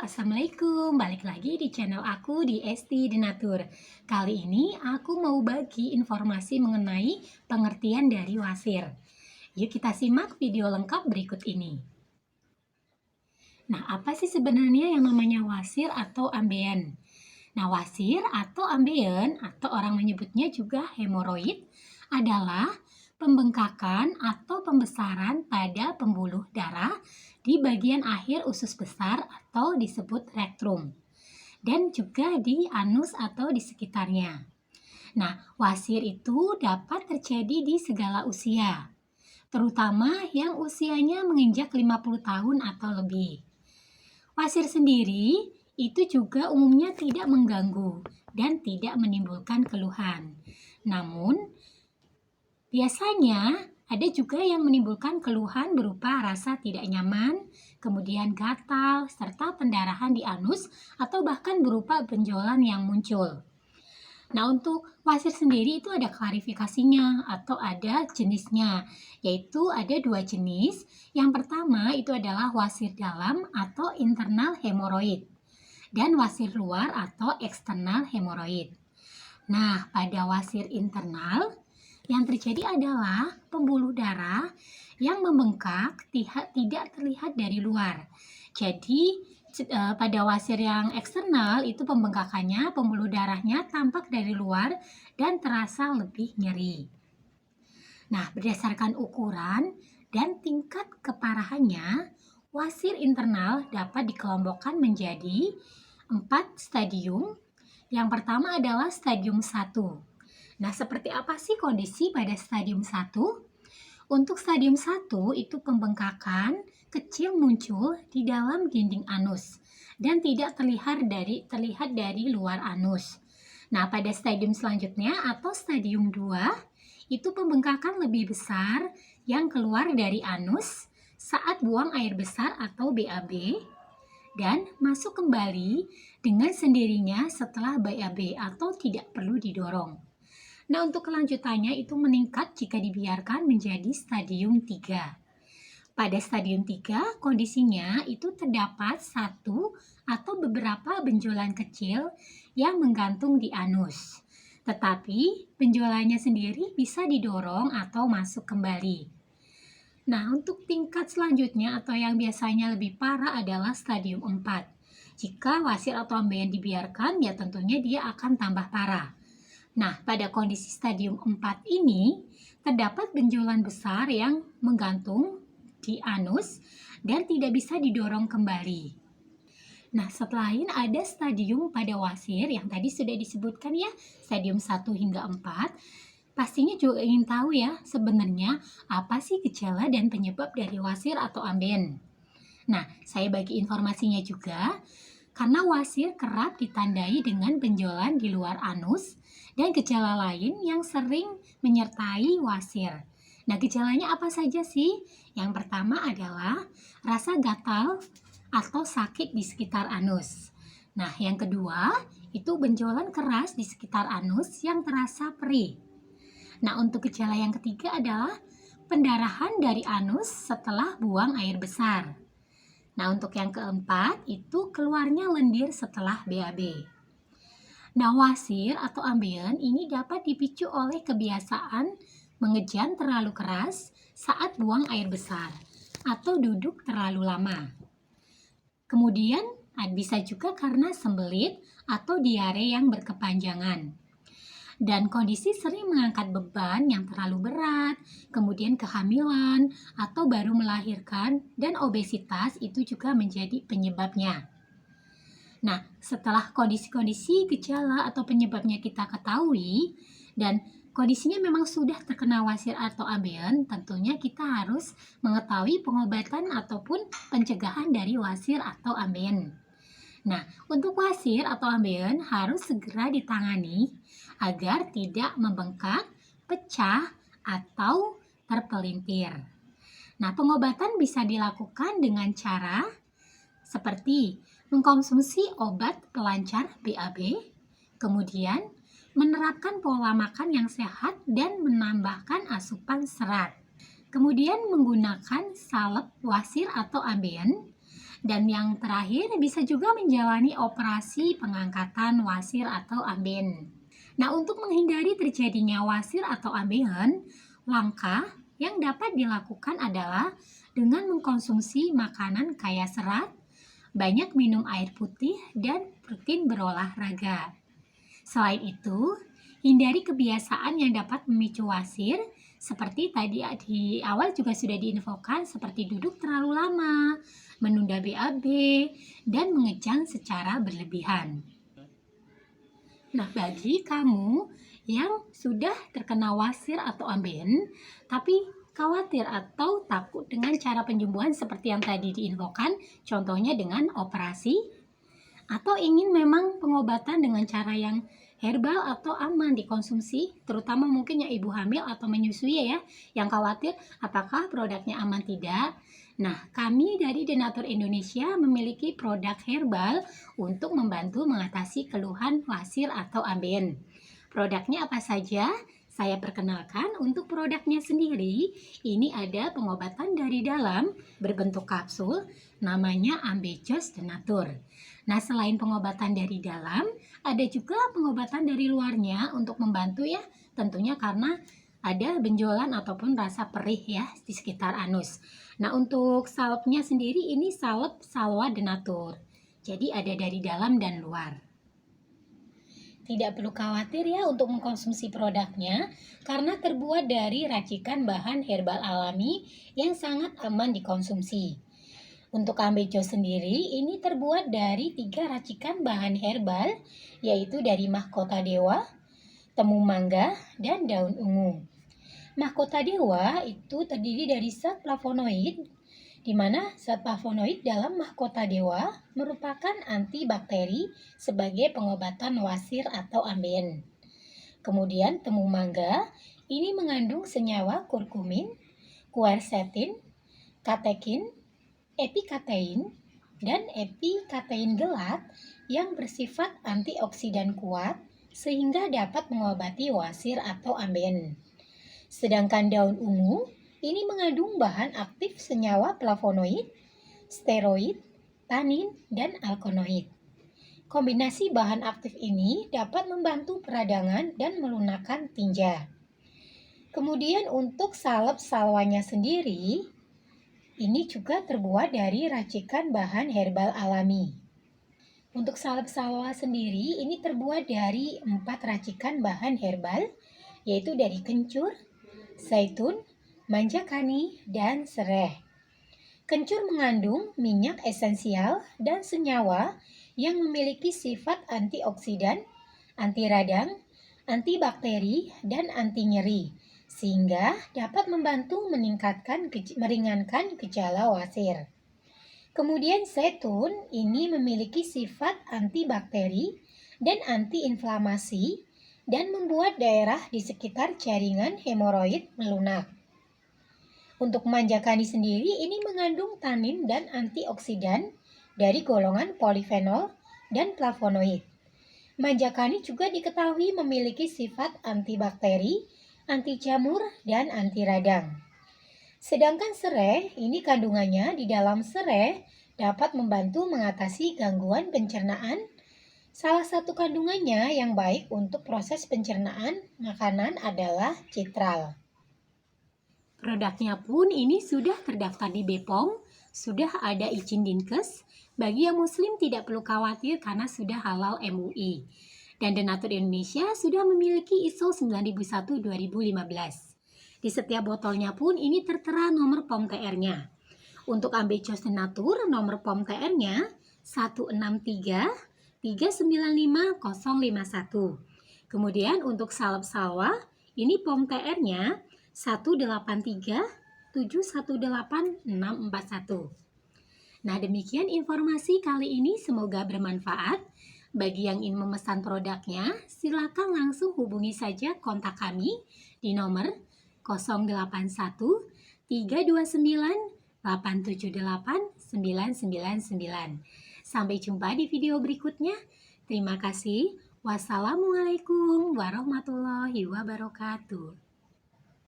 Assalamualaikum. Balik lagi di channel aku di Esti Denatur. Kali ini aku mau bagi informasi mengenai pengertian dari wasir. Yuk kita simak video lengkap berikut ini. Nah, apa sih sebenarnya yang namanya wasir atau ambeien? Nah, wasir atau ambeien atau orang menyebutnya juga hemoroid adalah pembengkakan atau pembesaran pada pembuluh darah di bagian akhir usus besar atau disebut rektrum dan juga di anus atau di sekitarnya. Nah, wasir itu dapat terjadi di segala usia, terutama yang usianya menginjak 50 tahun atau lebih. Wasir sendiri itu juga umumnya tidak mengganggu dan tidak menimbulkan keluhan. Namun, biasanya ada juga yang menimbulkan keluhan berupa rasa tidak nyaman, kemudian gatal, serta pendarahan di anus atau bahkan berupa benjolan yang muncul. Nah, untuk wasir sendiri itu ada klarifikasinya atau ada jenisnya, yaitu ada dua jenis. Yang pertama itu adalah wasir dalam atau internal hemoroid dan wasir luar atau eksternal hemoroid. Nah, pada wasir internal yang terjadi adalah pembuluh darah yang membengkak tidak terlihat dari luar. Jadi pada wasir yang eksternal itu pembengkakannya, pembuluh darahnya tampak dari luar dan terasa lebih nyeri. Nah, berdasarkan ukuran dan tingkat keparahannya, wasir internal dapat dikelompokkan menjadi 4 stadium. Yang pertama adalah stadium 1. Nah, seperti apa sih kondisi pada stadium 1? Untuk stadium 1 itu pembengkakan kecil muncul di dalam dinding anus dan tidak terlihat dari luar anus. Nah, pada stadium selanjutnya atau stadium 2 itu pembengkakan lebih besar yang keluar dari anus saat buang air besar atau BAB dan masuk kembali dengan sendirinya setelah BAB atau tidak perlu didorong. Nah, untuk kelanjutannya itu meningkat jika dibiarkan menjadi stadium 3. Pada stadium 3, kondisinya itu terdapat satu atau beberapa benjolan kecil yang menggantung di anus. Tetapi benjolannya sendiri bisa didorong atau masuk kembali. Nah, untuk tingkat selanjutnya atau yang biasanya lebih parah adalah stadium 4. Jika wasir atau ambeien dibiarkan, ya tentunya dia akan tambah parah. Nah, pada kondisi stadium 4 ini, terdapat benjolan besar yang menggantung di anus dan tidak bisa didorong kembali. Nah, setelah ini ada stadium pada wasir yang tadi sudah disebutkan ya, stadium 1 hingga 4. Pastinya juga ingin tahu ya, sebenarnya apa sih gejala dan penyebab dari wasir atau ambeien. Nah, saya bagi informasinya juga, karena wasir kerap ditandai dengan benjolan di luar anus dan gejala lain yang sering menyertai wasir. Nah, gejalanya apa saja sih? Yang pertama adalah rasa gatal atau sakit di sekitar anus. Nah, yang kedua itu benjolan keras di sekitar anus yang terasa perih. Nah, untuk gejala yang ketiga adalah pendarahan dari anus setelah buang air besar. Nah, untuk yang keempat itu keluarnya lendir setelah BAB. Nah, wasir atau ambeien ini dapat dipicu oleh kebiasaan mengejan terlalu keras saat buang air besar atau duduk terlalu lama. Kemudian bisa juga karena sembelit atau diare yang berkepanjangan. Dan kondisi sering mengangkat beban yang terlalu berat, kemudian kehamilan atau baru melahirkan, dan obesitas itu juga menjadi penyebabnya. Nah, setelah kondisi-kondisi gejala atau penyebabnya kita ketahui dan kondisinya memang sudah terkena wasir atau ambeien, tentunya kita harus mengetahui pengobatan ataupun pencegahan dari wasir atau ambeien. Nah, untuk wasir atau ambeien harus segera ditangani agar tidak membengkak, pecah, atau terpelintir. Nah, pengobatan bisa dilakukan dengan cara seperti mengkonsumsi obat pelancar BAB, kemudian menerapkan pola makan yang sehat dan menambahkan asupan serat. Kemudian menggunakan salep wasir atau ambeien Dan yang terakhir bisa juga menjalani operasi pengangkatan wasir atau amben. Nah, untuk menghindari terjadinya wasir atau ambeien, langkah yang dapat dilakukan adalah dengan mengkonsumsi makanan kaya serat, banyak minum air putih, dan rutin berolahraga. Selain itu, hindari kebiasaan yang dapat memicu wasir, seperti tadi di awal juga sudah diinfokan seperti duduk terlalu lama, menunda BAB, dan mengejang secara berlebihan. Nah, bagi kamu yang sudah terkena wasir atau ambeien, tapi khawatir atau takut dengan cara penyembuhan seperti yang tadi diinfokan, contohnya dengan operasi, atau ingin memang pengobatan dengan cara yang herbal atau aman dikonsumsi, terutama mungkin yang ibu hamil atau menyusui ya, yang khawatir apakah produknya aman tidak. Nah, kami dari Denatur Indonesia memiliki produk herbal untuk membantu mengatasi keluhan wasir atau ambeien. Produknya apa saja? Saya perkenalkan untuk produknya sendiri, ini ada pengobatan dari dalam berbentuk kapsul, namanya Ambejos Denatur. Nah, selain pengobatan dari dalam, ada juga pengobatan dari luarnya untuk membantu ya, tentunya karena ada benjolan ataupun rasa perih ya di sekitar anus. Nah, untuk salepnya sendiri ini salep Salwa Denatur. Jadi ada dari dalam dan luar. Tidak perlu khawatir ya untuk mengkonsumsi produknya karena terbuat dari racikan bahan herbal alami yang sangat aman dikonsumsi. Untuk Ambejo sendiri ini terbuat dari 3 racikan bahan herbal, yaitu dari mahkota dewa, temu mangga, dan daun ungu. Mahkota dewa itu terdiri dari zat flavonoid, di mana zat flavonoid dalam mahkota dewa merupakan antibakteri sebagai pengobatan wasir atau ambeien. Kemudian temu mangga ini mengandung senyawa kurkumin, quercetin, katekin, epikatein, dan epikatein gelat yang bersifat antioksidan kuat sehingga dapat mengobati wasir atau ambeien. Sedangkan daun ungu ini mengandung bahan aktif senyawa flavonoid, steroid, tanin, dan alkaloid. Kombinasi bahan aktif ini dapat membantu peradangan dan melunakkan tinja. Kemudian untuk salep salwanya sendiri, ini juga terbuat dari racikan bahan herbal alami. Untuk salep salwa sendiri, ini terbuat dari 4 racikan bahan herbal, yaitu dari kencur, zaitun, manjakani, dan serai. Kencur mengandung minyak esensial dan senyawa yang memiliki sifat antioksidan, anti radang, antibakteri, dan anti nyeri, sehingga dapat membantu meringankan gejala wasir. Kemudian zaitun ini memiliki sifat antibakteri dan antiinflamasi dan membuat daerah di sekitar jaringan hemoroid melunak. Untuk manjakani sendiri ini mengandung tanin dan antioksidan dari golongan polifenol dan flavonoid. Manjakani juga diketahui memiliki sifat antibakteri, anti jamur, dan anti radang. Sedangkan serai ini kandungannya di dalam serai dapat membantu mengatasi gangguan pencernaan. Salah satu kandungannya yang baik untuk proses pencernaan makanan adalah citral. Produknya pun ini sudah terdaftar di BPOM, sudah ada izin Dinkes. Bagi yang muslim tidak perlu khawatir karena sudah halal MUI. Dan Denatur Indonesia sudah memiliki ISO 9001-2015. Di setiap botolnya pun ini tertera nomor POM TR-nya. Untuk Ambejos Denatur, nomor POM TR-nya 163395051. Kemudian untuk salep salwa, ini POM TR-nya 183718641. Nah, demikian informasi kali ini, semoga bermanfaat. Bagi yang ingin memesan produknya, silakan langsung hubungi saja kontak kami di nomor 081 329 878 999. Sampai jumpa di video berikutnya. Terima kasih. Wassalamualaikum warahmatullahi wabarakatuh.